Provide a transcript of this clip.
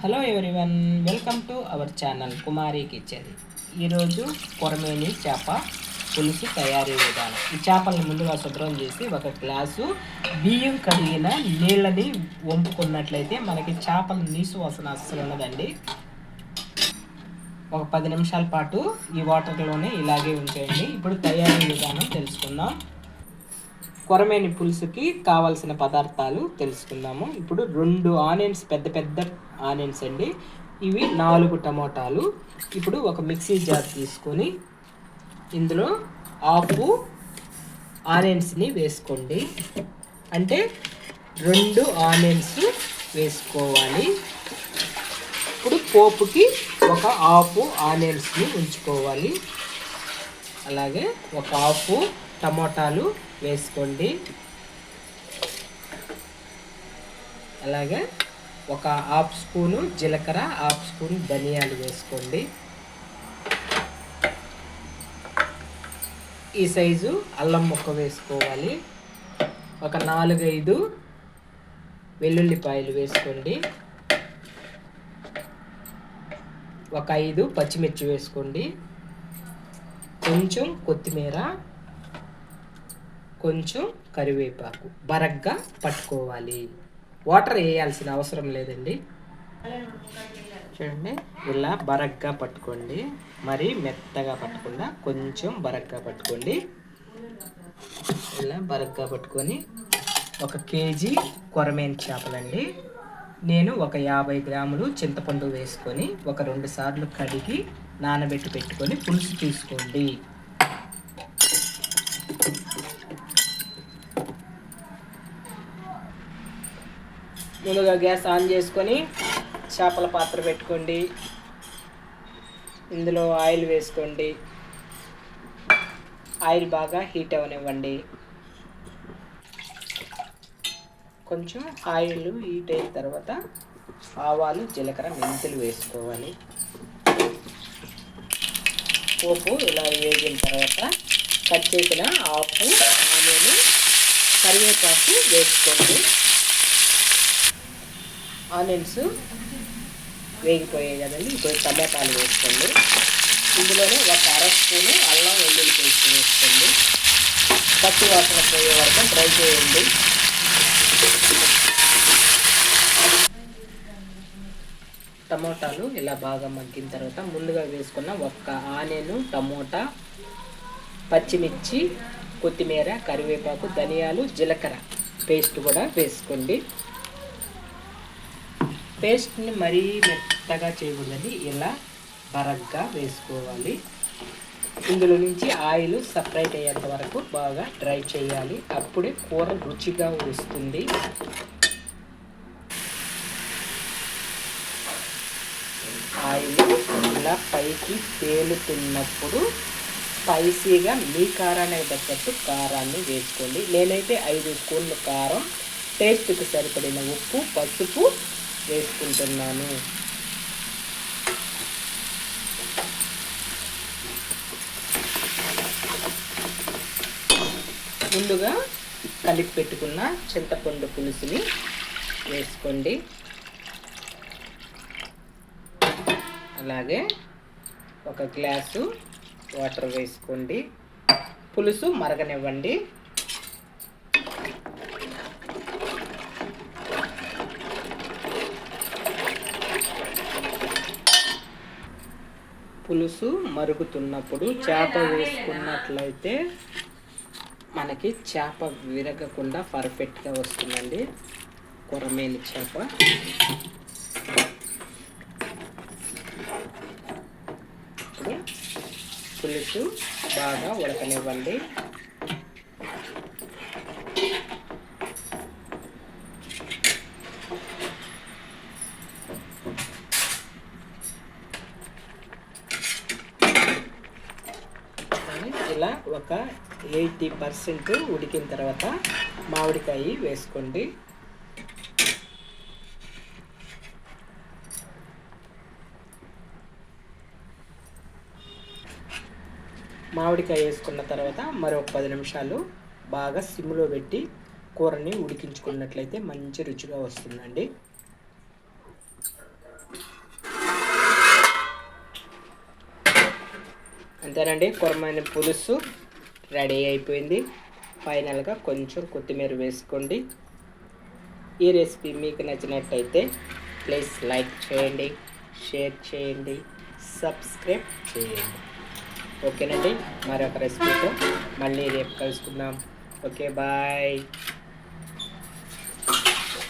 Hello everyone, welcome to our channel Kumari kitchen. ఈరోజు కొరమేని చేప పులుసు తయారీ విధానం. ఈ చేపలను ముందుగా శుభ్రం చేసి ఒక గ్లాసు బియ్యం కడిగిన నీళ్ళని వంపుకున్నట్లయితే మనకి చేపల నీసు వాసన అస్సలు ఉండదండి. ఒక 10 నిమిషాల పాటు ఈ వాటర్లోనే ఇలాగే ఉంచేయండి. ఇప్పుడు తయారీ విధానం తెలుసుకుందాం. కొరమేని పులుసుకి కావాల్సిన పదార్థాలు తెలుసుకుందాము. ఇప్పుడు 2 ఆనియన్స్, పెద్ద పెద్ద ఆనియన్స్ అండి. ఇవి 4 టమోటాలు. ఇప్పుడు ఒక మిక్సీ జార్ తీసుకొని ఇందులో హాఫ్ ఆనియన్స్ని వేసుకోండి. అంటే 2 ఆనియన్స్ వేసుకోవాలి. ఇప్పుడు పోపుకి ఒక హాఫ్ ఆనియన్స్ని ఉంచుకోవాలి. అలాగే ఒక హాఫ్ టమోటాలు వేసుకోండి. అలాగే ఒక హాఫ్ స్పూను జీలకర్ర, హాఫ్ స్పూన్ ధనియాలు వేసుకోండి. ఈ సైజు అల్లం ముక్క వేసుకోవాలి. ఒక 4-5 వెల్లుల్లిపాయలు వేసుకోండి. ఒక 5 పచ్చిమిర్చి వేసుకోండి. కొంచెం కొత్తిమీర, కొంచెం కరివేపాకు బరగ్గా పట్టుకోవాలి. వాటర్ వేయాల్సిన అవసరం లేదండి. చూడండి, ఇలా బరగ్గా పట్టుకోండి. మరీ మెత్తగా పట్టకుండా కొంచెం బరగ్గా పట్టుకోండి. ఇలా బరగ్గా పట్టుకొని 1 కేజీ కొరమేని చేపలండి. నేను ఒక 50 గ్రాములు చింతపండు వేసుకొని ఒక 2 సార్లు కడిగి నానబెట్టి పెట్టుకొని పులుసు తీసుకోండి. ముందుగా గ్యాస్ ఆన్ చేసుకొని చేపల పాత్ర పెట్టుకోండి. ఇందులో ఆయిల్ వేసుకోండి. ఆయిల్ బాగా హీట్ అవనివ్వండి. కొంచెం ఆయిల్ హీట్ అయిన తర్వాత ఆవాలు, జీలకర్ర, మెంతులు వేసుకోవాలి. పోపు ఇలా వేగిన తర్వాత కట్ చేసిన హాఫ్ ఆనియన్, కరివేపాకు వేసుకోండి. ఆనియన్స్ వేగిపోయాయి కదండి. ఇప్పుడు టమాటాలు వేసుకోండి. ఇందులోనే ఒక 1/2 స్పూను అల్లం వెల్లుల్లి పేస్ట్ వేసుకోండి. పచ్చి వాసన పోయే వరకు ఫ్రై చేయండి. టమోటాలు ఇలా బాగా మగ్గిన తర్వాత ముందుగా వేసుకున్న 1 ఆనియన్, టమోటా, పచ్చిమిర్చి, కొత్తిమీర, కరివేపాకు, ధనియాలు, జీలకర్ర పేస్ట్ కూడా వేసుకోండి. పేస్ట్ని మరీ మెత్తగా చేయకూడదండి. ఇలా బరగ్గా వేసుకోవాలి. ఇందులో నుంచి ఆయిల్ సపరేట్ అయ్యేంత వరకు బాగా డ్రై చేయాలి. అప్పుడే కూర రుచిగా వస్తుంది. ఆయిల్ ఇలా పైకి తేలుతున్నప్పుడు స్పైసీగా మీ కారానికి తగ్గట్టు కారాన్ని వేసుకోండి. నేనైతే 5 స్పూన్ల కారం, టేస్ట్కి సరిపడిన ఉప్పు, పసుపు వేసుకుంటున్నాను. ముందుగా కలిపి పెట్టుకున్న చింతపండు పులుసుని వేసుకోండి. అలాగే 1 గ్లాసు వాటర్ వేసుకోండి. పులుసు మరగనివ్వండి. పులుసు మరుగుతున్నప్పుడు చేప వేసుకున్నట్లయితే మనకి చేప విరగకుండా పర్ఫెక్ట్గా వస్తుందండి కొరమేని చేప. ఇప్పుడు పులుసు బాగా ఉడకనివ్వండి. ఇలా ఒక 80% ఉడికిన తర్వాత మామిడికాయ వేసుకోండి. మామిడికాయ వేసుకున్న తర్వాత మరొక 10 నిమిషాలు బాగా సిమ్లో పెట్టి కూరని ఉడికించుకున్నట్లయితే మంచి రుచిగా వస్తుందండి. అంతేనండి, కొరమైన పులుసు రెడీ అయిపోయింది. ఫైనల్గా కొంచెం కొత్తిమీర వేసుకోండి. ఈ రెసిపీ మీకు నచ్చినట్టయితే ప్లీజ్ లైక్ చేయండి, షేర్ చేయండి, సబ్స్క్రైబ్ చేయండి. ఓకేనండి, మరొక రెసిపీతో మళ్ళీ రేపు కలుసుకుందాం. Okay, bye.